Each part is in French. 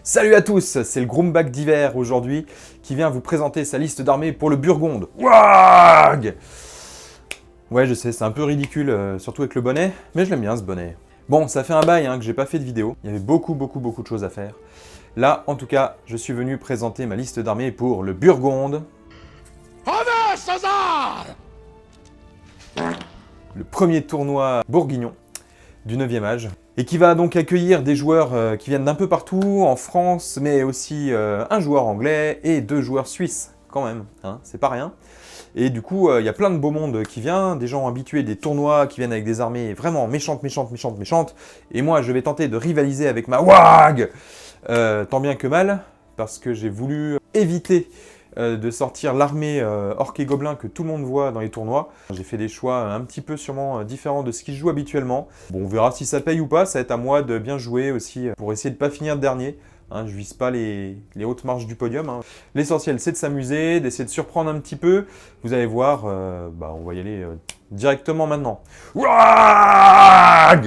Salut à tous, c'est le Grumbach d'hiver aujourd'hui qui vient vous présenter sa liste d'armées pour le Burgonde. Wouah! Ouais, je sais, c'est un peu ridicule, surtout avec le bonnet, mais je l'aime bien ce bonnet. Bon, ça fait un bail que j'ai pas fait de vidéo, il y avait beaucoup de choses à faire. Là, en tout cas, je suis venu présenter ma liste d'armées pour le Burgonde. Le premier tournoi bourguignon du 9e âge, et qui va donc accueillir des joueurs qui viennent d'un peu partout, en France, mais aussi un joueur anglais et 2 joueurs suisses, quand même, hein, c'est pas rien. Et du coup, il y a plein de beau monde qui vient, des gens habitués des tournois qui viennent avec des armées vraiment méchantes, et moi je vais tenter de rivaliser avec ma WAG, tant bien que mal, parce que j'ai voulu éviter de sortir l'armée orc et gobelin que tout le monde voit dans les tournois. J'ai fait des choix un petit peu sûrement différents de ce qui se joue habituellement. Bon, on verra si ça paye ou pas, ça va être à moi de bien jouer aussi pour essayer de ne pas finir dernier. Hein, je vise pas les hautes marches du podium. Hein. L'essentiel, c'est de s'amuser, d'essayer de surprendre un petit peu. Vous allez voir, on va y aller directement maintenant. Wouah!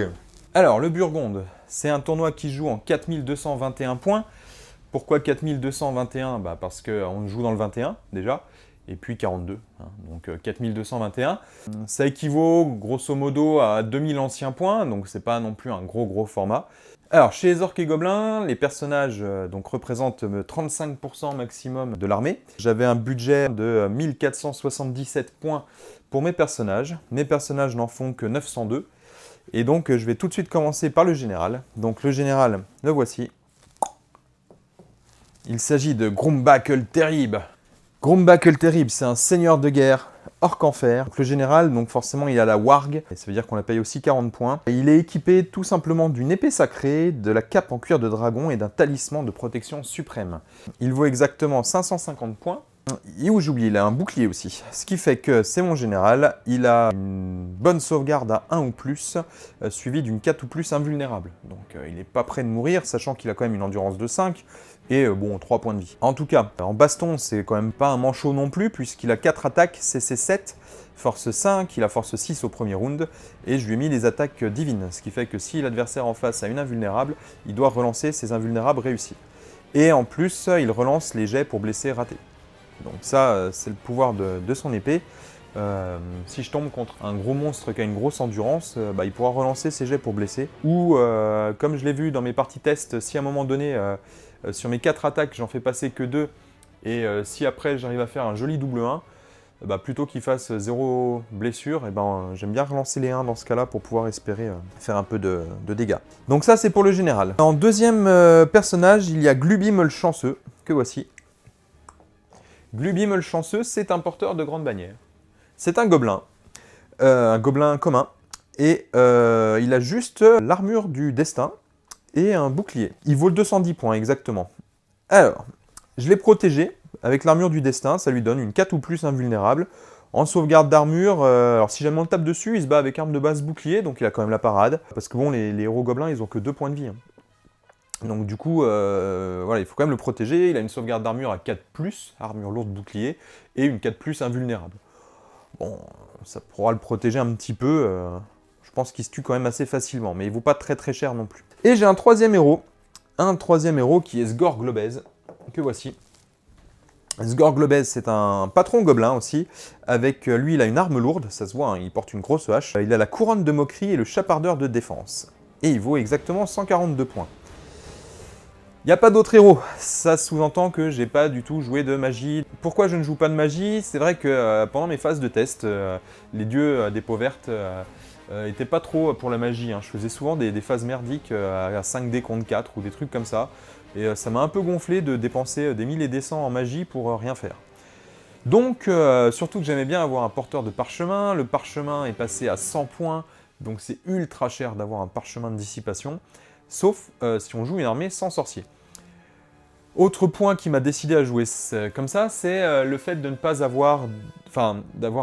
Alors, le Burgonde, c'est un tournoi qui joue en 4221 points. Pourquoi 4221 ? Parce qu'on joue dans le 21 déjà, et puis 42, hein, donc 4221. Ça équivaut grosso modo à 2000 anciens points, donc c'est pas non plus un gros format. Alors chez les orques et gobelins, les personnages donc, représentent 35% maximum de l'armée. J'avais un budget de 1477 points pour mes personnages. Mes personnages n'en font que 902. Et donc je vais tout de suite commencer par le général. Donc le général, le voici. Il s'agit de Grumbach le Terrible. Grumbach le Terrible, c'est un seigneur de guerre, orc en fer. Donc, le général, donc forcément, il a la warg, et ça veut dire qu'on la paye aussi 40 points. Et il est équipé tout simplement d'une épée sacrée, de la cape en cuir de dragon et d'un talisman de protection suprême. Il vaut exactement 550 points. Et où j'oublie, il a un bouclier aussi. Ce qui fait que c'est mon général, il a une bonne sauvegarde à 1 ou plus, suivi d'une 4 ou plus invulnérable. Donc il n'est pas prêt de mourir, sachant qu'il a quand même une endurance de 5, et 3 points de vie. En tout cas, en baston, c'est quand même pas un manchot non plus, puisqu'il a 4 attaques, CC 7, force 5, il a force 6 au premier round, et je lui ai mis les attaques divines, ce qui fait que si l'adversaire en face a une invulnérable, il doit relancer ses invulnérables réussis. Et en plus, il relance les jets pour blesser raté. Donc ça, c'est le pouvoir de son épée. Si je tombe contre un gros monstre qui a une grosse endurance, il pourra relancer ses jets pour blesser. Ou, comme je l'ai vu dans mes parties test, si à un moment donné, sur mes 4 attaques, j'en fais passer que 2, et si après j'arrive à faire un joli double 1, plutôt qu'il fasse 0 blessure, j'aime bien relancer les 1 dans ce cas-là pour pouvoir espérer faire un peu de dégâts. Donc ça, c'est pour le général. En deuxième personnage, il y a Glubim le Chanceux, que voici. Glubim le Chanceux, c'est un porteur de grande bannière. C'est un gobelin commun, et il a juste l'armure du destin et un bouclier. Il vaut 210 points exactement. Alors, je l'ai protégé avec l'armure du destin, ça lui donne une 4 ou plus invulnérable. En sauvegarde d'armure, alors si jamais on le tape dessus, il se bat avec arme de base bouclier, donc il a quand même la parade. Parce que bon, les héros gobelins, ils ont que 2 points de vie. Hein. Donc du coup, voilà, il faut quand même le protéger. Il a une sauvegarde d'armure à 4+, armure lourde bouclier, et une 4+, invulnérable. Bon, ça pourra le protéger un petit peu. Je pense qu'il se tue quand même assez facilement, mais il vaut pas très cher non plus. Et j'ai un troisième héros qui est Sgor Globez, que voici. Sgor Globez, c'est un patron gobelin aussi. Avec lui, il a une arme lourde, ça se voit, hein, il porte une grosse hache. Il a la couronne de moquerie et le chapardeur de défense. Et il vaut exactement 142 points. Il n'y a pas d'autre héros, ça sous-entend que j'ai pas du tout joué de magie. Pourquoi je ne joue pas de magie? C'est vrai que pendant mes phases de test, les dieux des peaux vertes étaient pas trop pour la magie. Hein. Je faisais souvent des phases merdiques à 5D contre 4 ou des trucs comme ça. Et ça m'a un peu gonflé de dépenser des 1000 et des 100 en magie pour rien faire. Donc, surtout que j'aimais bien avoir un porteur de parchemin. Le parchemin est passé à 100 points, donc c'est ultra cher d'avoir un parchemin de dissipation. Sauf si on joue une armée sans sorcier. Autre point qui m'a décidé à jouer comme ça, c'est le fait de ne pas d'avoir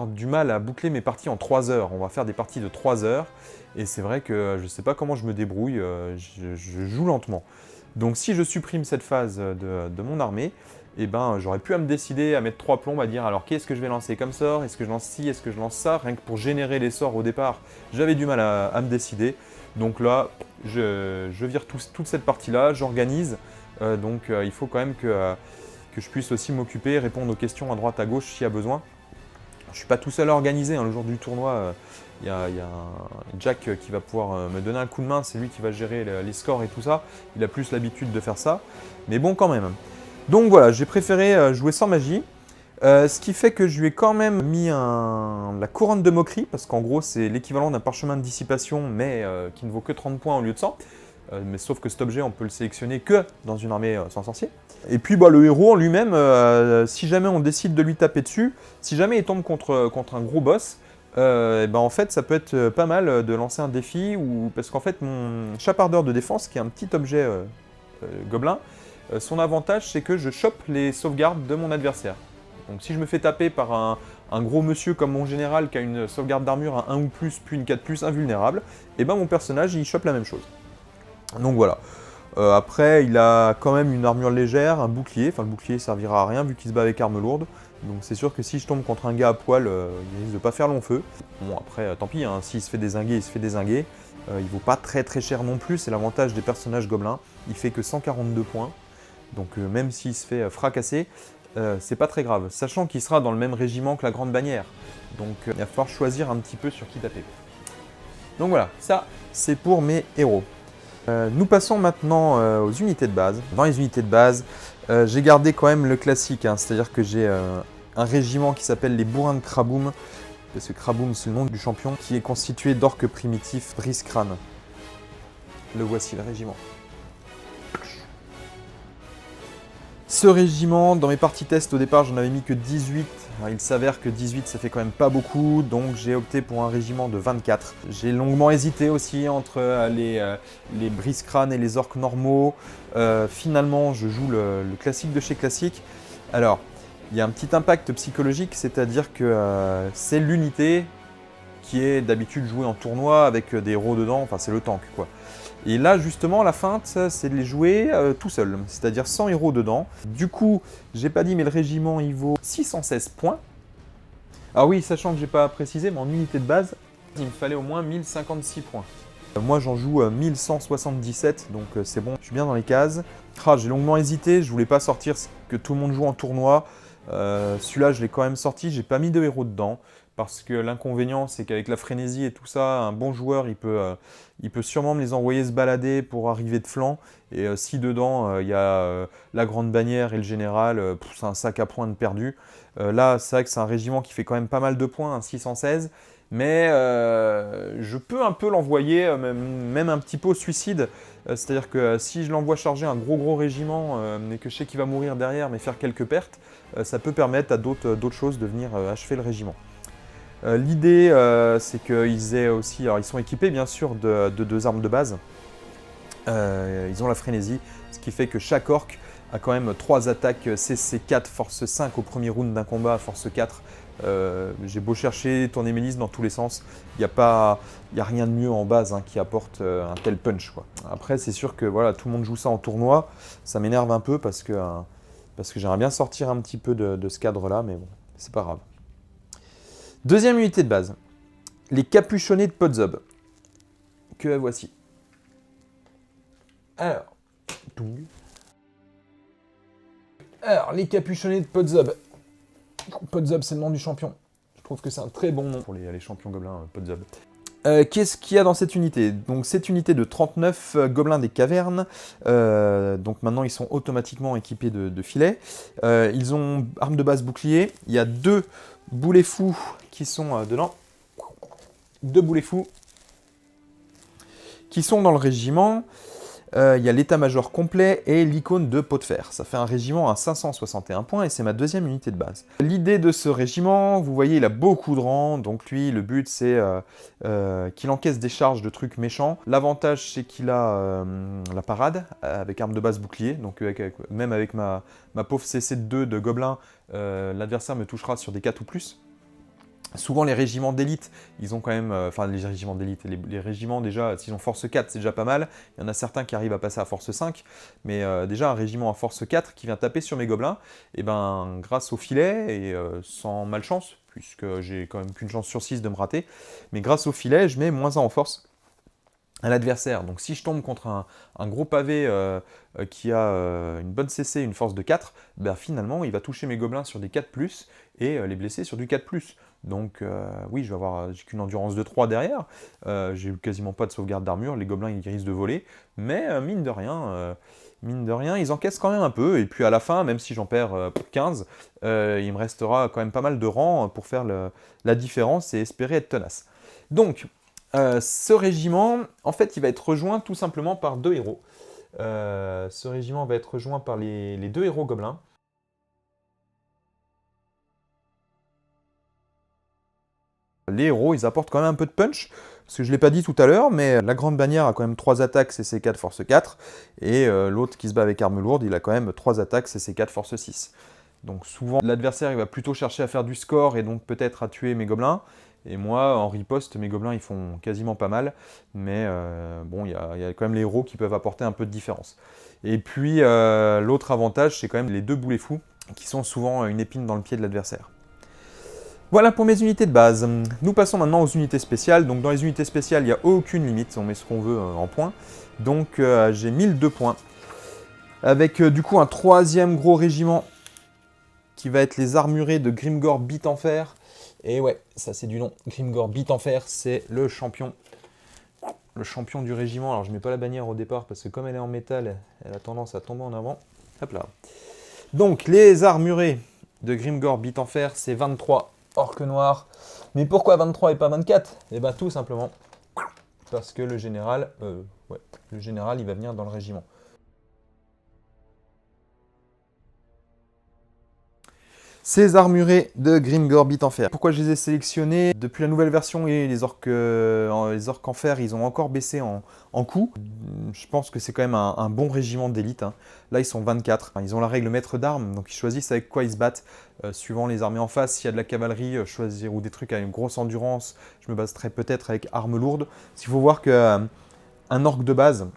du mal à boucler mes parties en 3 heures. On va faire des parties de 3 heures, et c'est vrai que je ne sais pas comment je me débrouille, je joue lentement. Donc si je supprime cette phase de mon armée, j'aurais pu à me décider à mettre 3 plombs, à dire alors qu'est-ce que je vais lancer comme sort, est-ce que je lance ci, est-ce que je lance ça, rien que pour générer les sorts au départ, j'avais du mal à me décider. Donc là, je vire toute cette partie-là, j'organise, donc il faut quand même que je puisse aussi m'occuper, répondre aux questions à droite à gauche s'il y a besoin. Je ne suis pas tout seul à organiser, hein. Le jour du tournoi, il y a un Jack qui va pouvoir me donner un coup de main, c'est lui qui va gérer les scores et tout ça. Il a plus l'habitude de faire ça, mais bon quand même. Donc voilà, j'ai préféré jouer sans magie. Ce qui fait que je lui ai quand même mis la couronne de moquerie, parce qu'en gros c'est l'équivalent d'un parchemin de dissipation, mais qui ne vaut que 30 points au lieu de 100. Mais sauf que cet objet, on peut le sélectionner que dans une armée sans sorcier. Et puis bah, le héros en lui-même, si jamais on décide de lui taper dessus, si jamais il tombe contre un gros boss, et ben en fait ça peut être pas mal de lancer un défi, parce qu'en fait mon chapardeur de défense, qui est un petit objet gobelin, son avantage c'est que je chope les sauvegardes de mon adversaire. Donc si je me fais taper par un gros monsieur comme mon général qui a une sauvegarde d'armure à 1 ou plus, puis une 4+, invulnérable, et ben mon personnage il chope la même chose. Donc voilà. Après, il a quand même une armure légère, un bouclier. Enfin, le bouclier servira à rien vu qu'il se bat avec arme lourde. Donc c'est sûr que si je tombe contre un gars à poil, il risque de pas faire long feu. Bon, après, tant pis, hein, s'il se fait dézinguer, il se fait dézinguer. Il vaut pas très cher non plus, c'est l'avantage des personnages gobelins. Il fait que 142 points. Donc même s'il se fait fracasser, c'est pas très grave. Sachant qu'il sera dans le même régiment que la Grande Bannière. Donc il va falloir choisir un petit peu sur qui taper. Donc voilà, ça c'est pour mes héros. Nous passons maintenant aux unités de base. Dans les unités de base, j'ai gardé quand même le classique, hein, c'est-à-dire que j'ai un régiment qui s'appelle les bourrins de Kraboum, parce que Kraboum c'est le nom du champion, qui est constitué d'orques primitifs Briscrâne. Le voici, le régiment. Ce régiment, dans mes parties test au départ, j'en avais mis que 18. Alors, il s'avère que 18, ça fait quand même pas beaucoup, donc j'ai opté pour un régiment de 24. J'ai longuement hésité aussi entre les brise-crânes et les orques normaux. Finalement, je joue le classique de chez classique. Alors, il y a un petit impact psychologique, c'est-à-dire que c'est l'unité qui est d'habitude jouée en tournoi avec des héros dedans, enfin c'est le tank quoi. Et là, justement, la feinte, c'est de les jouer tout seul, c'est-à-dire sans héros dedans. Du coup, j'ai pas dit, mais le régiment, il vaut 616 points. Ah oui, sachant que j'ai pas précisé, mais en unité de base, il me fallait au moins 1056 points. Moi, j'en joue 1177, donc c'est bon, je suis bien dans les cases. Ah, j'ai longuement hésité, je voulais pas sortir ce que tout le monde joue en tournoi. Celui-là, je l'ai quand même sorti, j'ai pas mis de héros dedans. Parce que l'inconvénient, c'est qu'avec la frénésie et tout ça, un bon joueur, il peut sûrement me les envoyer se balader pour arriver de flanc. Et si dedans, il y a la grande bannière et le général, c'est un sac à points de perdu. Là, c'est vrai que c'est un régiment qui fait quand même pas mal de points, un 616. Mais je peux un peu l'envoyer, même un petit peu au suicide. C'est-à-dire que si je l'envoie charger un gros régiment, et que je sais qu'il va mourir derrière, mais faire quelques pertes, ça peut permettre à d'autres choses de venir achever le régiment. L'idée, c'est qu'ils aient aussi, alors ils sont équipés bien sûr de 2 armes de base. Ils ont la frénésie, ce qui fait que chaque orc a quand même 3 attaques CC4, force 5 au premier round d'un combat, force 4. J'ai beau chercher, tourner mes listes dans tous les sens, il n'y a rien de mieux en base qui apporte un tel punch, quoi. Après, c'est sûr que voilà, tout le monde joue ça en tournoi, ça m'énerve un peu parce que j'aimerais bien sortir un petit peu de ce cadre-là, mais bon, c'est pas grave. Deuxième unité de base, les capuchonnés de Podzob, que voici. Alors, les capuchonnés de Podzob. Podzob, c'est le nom du champion. Je trouve que c'est un très bon nom pour les champions gobelins Podzob. Qu'est-ce qu'il y a dans cette unité? Donc cette unité de 39 gobelins des cavernes, donc maintenant ils sont automatiquement équipés de filets. Ils ont arme de base bouclier, il y a 2 boulets fous qui sont dedans. 2 boulets fous qui sont dans le régiment. Il y a l'état-major complet et l'icône de pot de fer. Ça fait un régiment à 561 points et c'est ma deuxième unité de base. L'idée de ce régiment, vous voyez, il a beaucoup de rangs, donc lui, le but c'est qu'il encaisse des charges de trucs méchants. L'avantage c'est qu'il a la parade avec arme de base bouclier, donc même avec ma pauvre CC2 de gobelin, l'adversaire me touchera sur des 4 ou plus. Souvent les régiments d'élite, ils ont quand même, enfin les régiments d'élite, les régiments déjà, s'ils ont force 4, c'est déjà pas mal. Il y en a certains qui arrivent à passer à force 5, mais déjà un régiment à force 4 qui vient taper sur mes gobelins, et ben grâce au filet, et sans malchance, puisque j'ai quand même qu'une chance sur 6 de me rater, mais grâce au filet, je mets -1 en force. à l'adversaire. Donc si je tombe contre un gros pavé qui a une bonne CC, une force de 4, ben, finalement il va toucher mes gobelins sur des 4+, et les blesser sur du 4+. Donc oui, j'ai qu'une endurance de 3 derrière, j'ai quasiment pas de sauvegarde d'armure, les gobelins ils risquent de voler, mais mine de rien, ils encaissent quand même un peu, et puis à la fin, même si j'en perds 15, il me restera quand même pas mal de rangs pour faire la différence et espérer être tenace. Donc, ce régiment, en fait, il va être rejoint tout simplement par 2 héros. Ce régiment va être rejoint par les 2 héros gobelins. Les héros, ils apportent quand même un peu de punch, parce que je ne l'ai pas dit tout à l'heure, mais la grande bannière a quand même 3 attaques CC4 force 4, et l'autre qui se bat avec arme lourde, il a quand même 3 attaques CC4 force 6. Donc souvent, l'adversaire il va plutôt chercher à faire du score, et donc peut-être à tuer mes gobelins, et moi, en riposte, mes gobelins ils font quasiment pas mal, mais bon, il y a quand même les héros qui peuvent apporter un peu de différence. Et puis, l'autre avantage, c'est quand même les 2 boulets fous, qui sont souvent une épine dans le pied de l'adversaire. Voilà pour mes unités de base. Nous passons maintenant aux unités spéciales. Donc dans les unités spéciales, il n'y a aucune limite, on met ce qu'on veut en points. Donc j'ai 1002 points. Avec du coup un 3e gros régiment qui va être les armurés de Grimgor Bite en Fer. Et ouais, ça c'est du nom. Grimgor Bite en Fer, c'est le champion. Le champion du régiment. Alors je ne mets pas la bannière au départ parce que comme elle est en métal, elle a tendance à tomber en avant. Hop là. Donc les armurés de Grimgor Bite en Fer, c'est 23. Orque noir. Mais pourquoi 23 et pas 24? Eh bien tout simplement parce que le général, il va venir dans le régiment. Ces armurés de Grimgor Bite en Fer. Pourquoi je les ai sélectionnés? Depuis la nouvelle version, et les orques en fer, ils ont encore baissé en coût. Je pense que c'est quand même un bon régiment d'élite. Hein. Là, ils sont 24. Ils ont la règle maître d'armes, donc ils choisissent avec quoi ils se battent. Suivant les armées en face, s'il y a de la cavalerie, choisir ou des trucs à une grosse endurance, je me baserai peut-être avec armes lourdes. Il faut voir qu'un orque de base,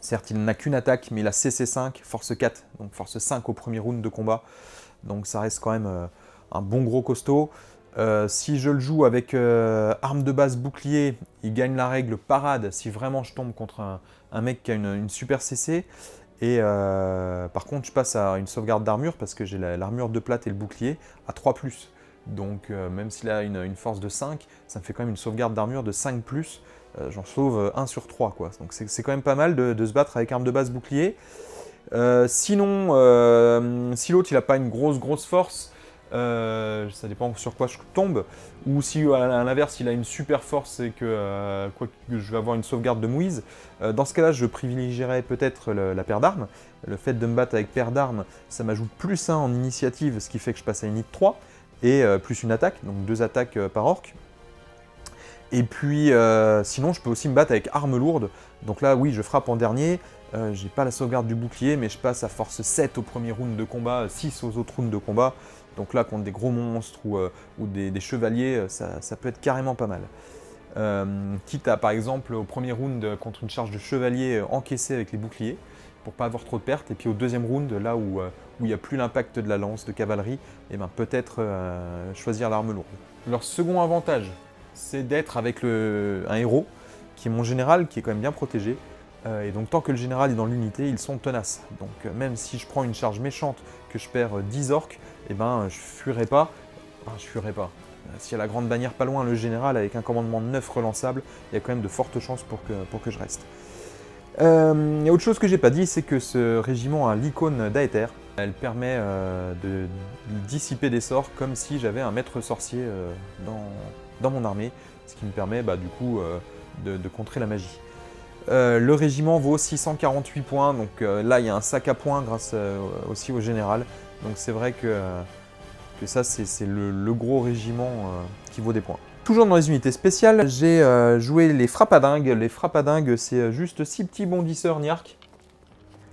certes, il n'a qu'une attaque, mais il a CC5, force 4, donc force 5 au premier round de combat. Donc ça reste quand même un bon gros costaud. Si je le joue avec arme de base bouclier, il gagne la règle parade si vraiment je tombe contre un mec qui a une super CC. Et par contre, je passe à une sauvegarde d'armure parce que j'ai l'armure de plate et le bouclier à 3+. Donc même s'il a une force de 5, ça me fait quand même une sauvegarde d'armure de 5+. J'en sauve 1 sur 3, quoi. Donc c'est quand même pas mal de se battre avec arme de base bouclier. Sinon, si l'autre il n'a pas une grosse force, ça dépend sur quoi je tombe, ou si à l'inverse il a une super force et que je vais avoir une sauvegarde de mouise, dans ce cas-là je privilégierais peut-être la paire d'armes. Le fait de me battre avec paire d'armes, ça m'ajoute plus 1 en initiative, ce qui fait que je passe à init 3, et plus une attaque, donc 2 attaques par orque. Et puis sinon je peux aussi me battre avec arme lourde, donc là oui je frappe en dernier. J'ai pas la sauvegarde du bouclier, mais je passe à force 7 au premier round de combat, 6 aux autres rounds de combat. Donc là, contre des gros monstres ou des chevaliers, ça peut être carrément pas mal. Quitte à, par exemple, au premier round, contre une charge de chevalier, encaisser avec les boucliers, pour pas avoir trop de pertes. Et puis au deuxième round, là où il n'y a plus l'impact de la lance de cavalerie, et ben, peut-être choisir l'arme lourde. Leur second avantage, c'est d'être avec un héros, qui est mon général, qui est quand même bien protégé. Et donc tant que le général est dans l'unité, ils sont tenaces. Donc même si je prends une charge méchante, que je perds 10 orques, eh ben je fuirai pas. Enfin, je fuirai pas. S'il y a la grande bannière pas loin, le général avec un commandement de 9 relançables, il y a quand même de fortes chances pour que je reste. Il y a autre chose que j'ai pas dit, c'est que ce régiment a l'icône d'Aether. Elle permet de dissiper des sorts comme si j'avais un maître sorcier dans mon armée, ce qui me permet du coup de contrer la magie. Le régiment vaut 648 points, donc là il y a un sac à points grâce aussi au général. Donc c'est vrai que ça c'est le gros régiment qui vaut des points. Toujours dans les unités spéciales, j'ai joué les frappadingues. Les frappadingues, c'est juste 6 petits bondisseurs Niark.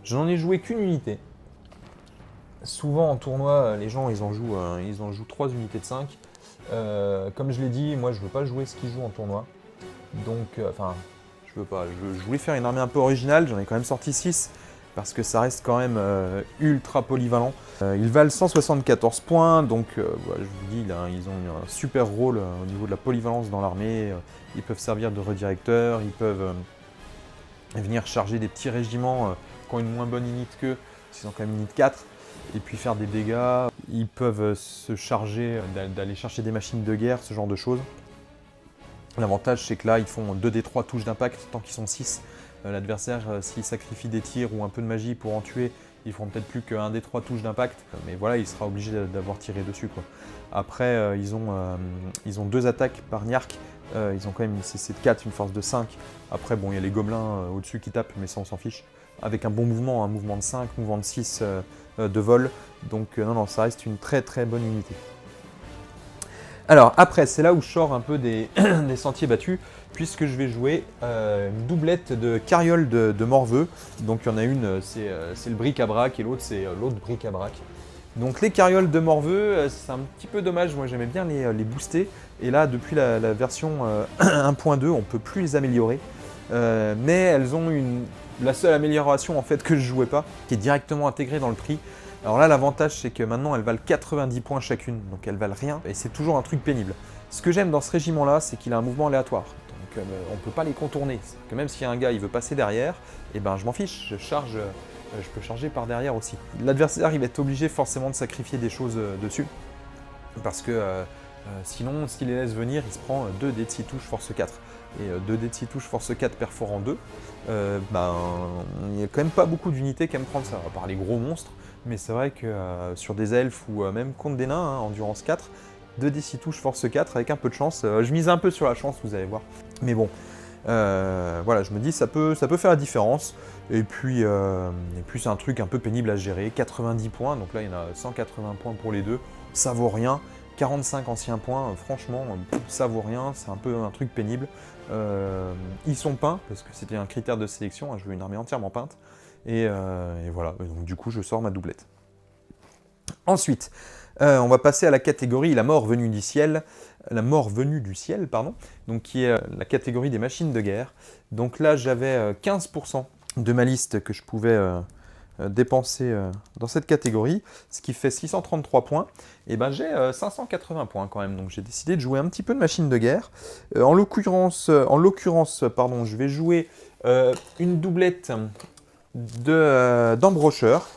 J'en ai joué qu'une unité. Souvent en tournoi, les gens ils en jouent 3 unités de 5. Comme je l'ai dit, moi je veux pas jouer ce qu'ils jouent en tournoi. Donc, je veux pas. Je voulais faire une armée un peu originale, j'en ai quand même sorti 6, parce que ça reste quand même ultra polyvalent. Ils valent 174 points, donc je vous dis, là, ils ont un super rôle au niveau de la polyvalence dans l'armée. Ils peuvent servir de redirecteur, ils peuvent venir charger des petits régiments qui ont une moins bonne unité qu'eux, ils ont quand même une unité 4, et puis faire des dégâts. Ils peuvent se charger, d'aller chercher des machines de guerre, ce genre de choses. L'avantage, c'est que là, ils font 2d3 touches d'impact tant qu'ils sont 6. L'adversaire, s'il sacrifie des tirs ou un peu de magie pour en tuer, ils feront peut-être plus qu'un des 3 touches d'impact, mais voilà, il sera obligé d'avoir tiré dessus, quoi. Après, ils ont 2 attaques par Niark, ils ont quand même une CC de 4, une force de 5. Après, bon, il y a les gobelins au-dessus qui tapent, mais ça, on s'en fiche. Avec un bon mouvement, un mouvement de 5, mouvement de 6 de vol, donc non, ça reste une très très bonne unité. Alors après, c'est là où je sors un peu des, des sentiers battus, puisque je vais jouer une doublette de carriole de Morveux. Donc il y en a une, c'est le bric-à-brac, et l'autre, c'est l'autre bric-à-brac. Donc les carrioles de Morveux, c'est un petit peu dommage, moi j'aimais bien les booster. Et là, depuis la version 1.2, on ne peut plus les améliorer. Mais elles ont la seule amélioration en fait que je jouais pas, qui est directement intégrée dans le prix. Alors là, l'avantage, c'est que maintenant, elles valent 90 points chacune, donc elles valent rien, et c'est toujours un truc pénible. Ce que j'aime dans ce régiment-là, c'est qu'il a un mouvement aléatoire, donc on ne peut pas les contourner. Que même s'il y a un gars, il veut passer derrière, et ben je m'en fiche, je peux charger par derrière aussi. L'adversaire, il va être obligé forcément de sacrifier des choses dessus, parce que sinon, s'il les laisse venir, il se prend 2 dés de 6 touches force 4. Et 2 dés de 6 touches force 4 perforant 2, il n'y a quand même pas beaucoup d'unités qui aiment prendre ça, à part les gros monstres. Mais c'est vrai que sur des elfes ou même contre des nains, endurance 4, 2 dés 6 touches force 4 avec un peu de chance. Je mise un peu sur la chance, vous allez voir. Mais bon, voilà, je me dis ça peut faire la différence. Et puis c'est un truc un peu pénible à gérer. 90 points, donc là il y en a 180 points pour les deux. Ça vaut rien. 45 anciens points, franchement, ça vaut rien. C'est un peu un truc pénible. Ils sont peints, parce que c'était un critère de sélection. Je veux une armée entièrement peinte. Et voilà, donc du coup je sors ma doublette. Ensuite, on va passer à la catégorie la mort venue du ciel, pardon, donc qui est la catégorie des machines de guerre. Donc là j'avais 15% de ma liste que je pouvais dépenser dans cette catégorie, ce qui fait 633 points. Et ben j'ai 580 points quand même, donc j'ai décidé de jouer un petit peu de machines de guerre. En l'occurrence, je vais jouer une doublette d'embrocheur.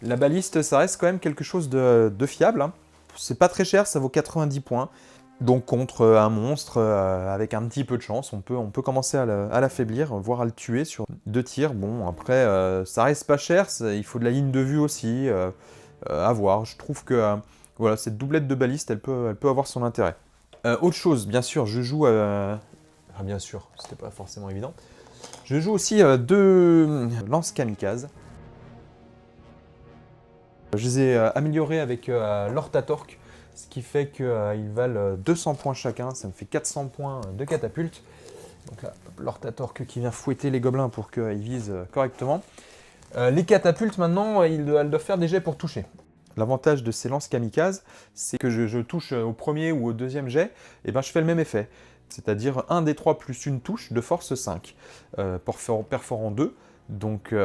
La baliste, ça reste quand même quelque chose de fiable. Hein. C'est pas très cher, ça vaut 90 points. Donc contre un monstre, avec un petit peu de chance, on peut commencer à l'affaiblir, voire à le tuer sur 2 tirs. Bon, après, ça reste pas cher, il faut de la ligne de vue aussi, à voir. Je trouve que voilà, cette doublette de baliste, elle peut avoir son intérêt. Autre chose, bien sûr, je joue... Enfin, bien sûr, c'était pas forcément évident. Je joue aussi 2 lances kamikazes. Je les ai améliorés avec l'Ortatorque, ce qui fait qu'ils valent 200 points chacun, ça me fait 400 points de catapulte. Donc là, l'Ortatorque qui vient fouetter les gobelins pour qu'ils visent correctement. Les catapultes, maintenant, elles doivent faire des jets pour toucher. L'avantage de ces lances kamikazes, c'est que je touche au premier ou au deuxième jet, et ben je fais le même effet. C'est-à-dire 1 des 3 plus une touche de force 5, perforant 2. Donc mine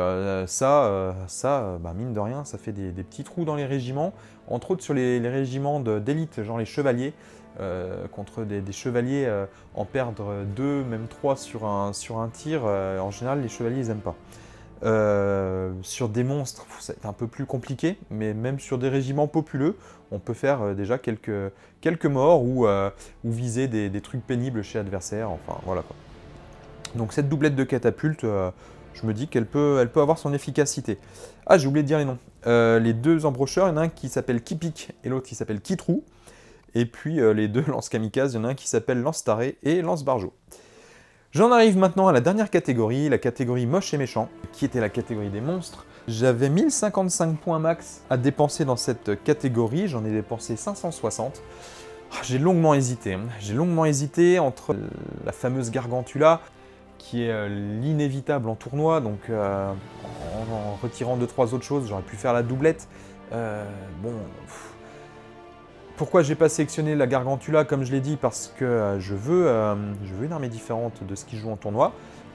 de rien, ça fait des petits trous dans les régiments, entre autres sur les régiments d'élite, genre les chevaliers, contre des chevaliers en perdre 2, même 3 sur un tir, en général les chevaliers ils n'aiment pas. Sur des monstres, c'est un peu plus compliqué, mais même sur des régiments populeux, on peut faire déjà quelques morts ou viser des trucs pénibles chez l'adversaire, enfin voilà quoi. Donc cette doublette de catapulte, je me dis qu'elle peut avoir son efficacité. Ah, j'ai oublié de dire les noms. Les 2 embrocheurs, il y en a un qui s'appelle Kipik et l'autre qui s'appelle Kitrou. Et puis les 2 lance-kamikazes, il y en a un qui s'appelle Lance-Taré et Lance-Barjo. J'en arrive maintenant à la dernière catégorie, la catégorie moche et méchant, qui était la catégorie des monstres. J'avais 1055 points max à dépenser dans cette catégorie, j'en ai dépensé 560. J'ai longuement hésité entre la fameuse Gargantula, qui est l'inévitable en tournoi, donc en retirant 2-3 autres choses, j'aurais pu faire la doublette. Pourquoi j'ai pas sélectionné la Gargantula, comme je l'ai dit, parce que je veux une armée différente de ce qui joue en tournoi.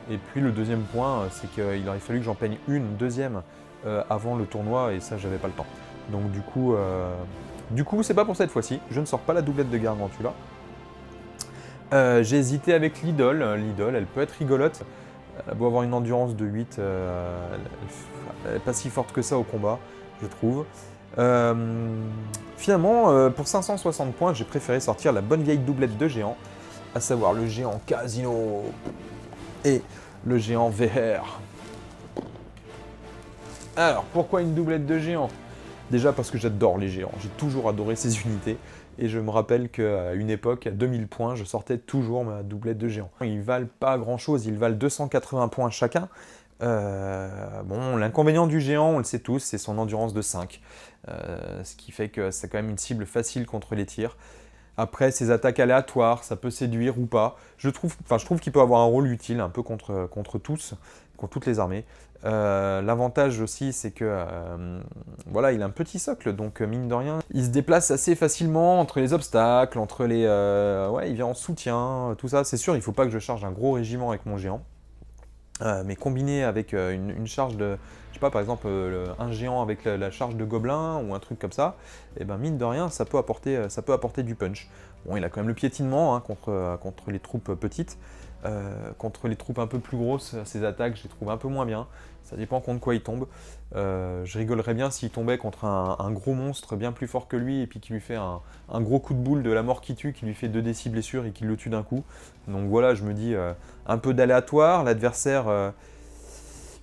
Et puis le deuxième point, c'est qu'il aurait fallu que j'en peigne une deuxième avant le tournoi, et ça j'avais pas le temps. Donc du coup c'est pas pour cette fois-ci, je ne sors pas la doublette de Gargantula. J'ai hésité avec l'idole. L'idole, elle peut être rigolote. Elle a beau avoir une endurance de 8, elle n'est pas si forte que ça au combat, je trouve. Finalement, pour 560 points, j'ai préféré sortir la bonne vieille doublette de géant, à savoir le géant Casino et le géant VR. Alors, pourquoi une doublette de géant? Déjà parce que j'adore les géants, j'ai toujours adoré ces unités. Et je me rappelle qu'à une époque, à 2000 points, je sortais toujours ma doublette de géant. Ils valent pas grand chose, ils valent 280 points chacun. Bon, l'inconvénient du géant, on le sait tous, c'est son endurance de 5. Ce qui fait que c'est quand même une cible facile contre les tirs. Après, ses attaques aléatoires, ça peut séduire ou pas. Je trouve qu'il peut avoir un rôle utile, un peu contre tous, contre toutes les armées. L'avantage aussi, c'est que voilà, il a un petit socle, donc mine de rien, il se déplace assez facilement entre les obstacles, entre les... ouais, il vient en soutien, tout ça. C'est sûr, il ne faut pas que je charge un gros régiment avec mon géant. Mais combiné avec une charge de, je sais pas, par exemple, un géant avec la charge de gobelin ou un truc comme ça, et ben mine de rien, ça peut apporter du punch. Bon, il a quand même le piétinement hein, contre les troupes petites. Contre les troupes un peu plus grosses, ses attaques, je les trouve un peu moins bien. Ça dépend contre quoi il tombe. Je rigolerais bien s'il tombait contre un gros monstre bien plus fort que lui et puis qui lui fait un gros coup de boule de la mort qui tue, qui lui fait 2d6 blessures et qui le tue d'un coup. Donc voilà, je me dis un peu d'aléatoire. L'adversaire,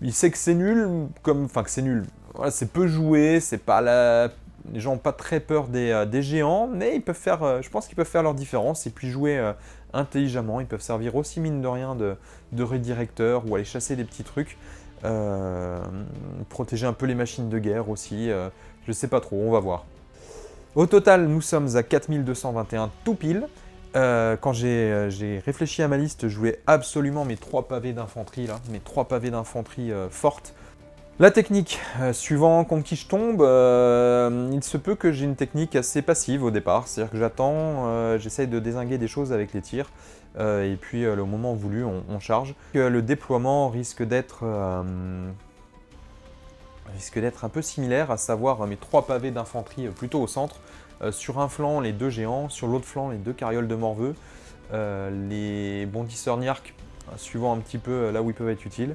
il sait que c'est nul, enfin que c'est nul. Voilà, c'est peu joué, c'est pas la... Les gens n'ont pas très peur des géants, mais ils peuvent faire, je pense qu'ils peuvent faire leur différence et puis jouer intelligemment. Ils peuvent servir aussi, mine de rien, de redirecteur ou aller chasser des petits trucs. Protéger un peu les machines de guerre aussi. Je sais pas trop, on va voir. Au total, nous sommes à 4221 tout pile. Quand j'ai réfléchi à ma liste, je voulais absolument mes 3 pavés d'infanterie, là, mes 3 pavés d'infanterie fortes. La technique, suivant contre qui je tombe, il se peut que j'ai une technique assez passive au départ, c'est-à-dire que j'attends, j'essaye de dézinguer des choses avec les tirs, et puis le moment voulu, on charge. Le déploiement risque d'être un peu similaire, à savoir mes 3 pavés d'infanterie plutôt au centre, sur un flanc les 2 géants, sur l'autre flanc les 2 carrioles de morveux, les bondisseurs Niark, suivant un petit peu là où ils peuvent être utiles.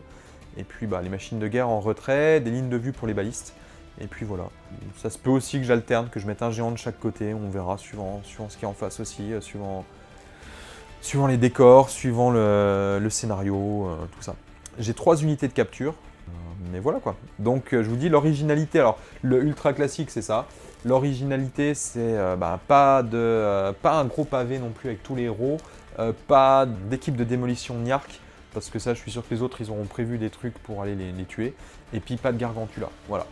Et puis les machines de guerre en retrait, des lignes de vue pour les balistes. Et puis voilà. Ça se peut aussi que j'alterne, que je mette un géant de chaque côté, on verra suivant ce qui est en face aussi, suivant les décors, suivant le scénario, tout ça. J'ai 3 unités de capture, mais voilà quoi. Donc je vous dis l'originalité, alors le ultra classique c'est ça. L'originalité c'est pas un gros pavé non plus avec tous les héros, pas d'équipe de démolition Niark, parce que ça, je suis sûr que les autres, ils auront prévu des trucs pour aller les tuer. Et puis, pas de Gargantula. Voilà.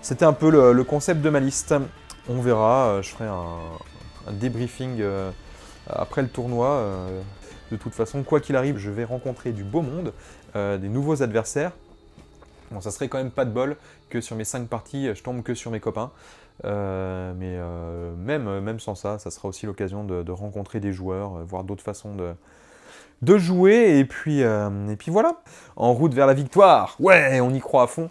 C'était un peu le concept de ma liste. On verra. Je ferai un débriefing après le tournoi. De toute façon, quoi qu'il arrive, je vais rencontrer du beau monde, des nouveaux adversaires. Bon, ça serait quand même pas de bol que sur mes 5 parties, je tombe que sur mes copains. Mais même sans ça, ça sera aussi l'occasion de rencontrer des joueurs, voir d'autres façons de jouer, et puis voilà, en route vers la victoire. Ouais, on y croit à fond,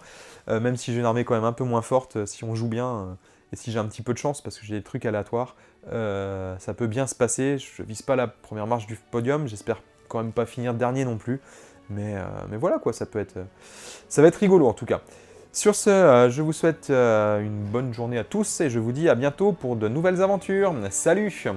même si j'ai une armée quand même un peu moins forte, si on joue bien, et si j'ai un petit peu de chance, parce que j'ai des trucs aléatoires, ça peut bien se passer. Je vise pas la première marche du podium, j'espère quand même pas finir dernier non plus, mais voilà quoi, ça va être rigolo en tout cas. Sur ce, je vous souhaite une bonne journée à tous, et je vous dis à bientôt pour de nouvelles aventures. Salut!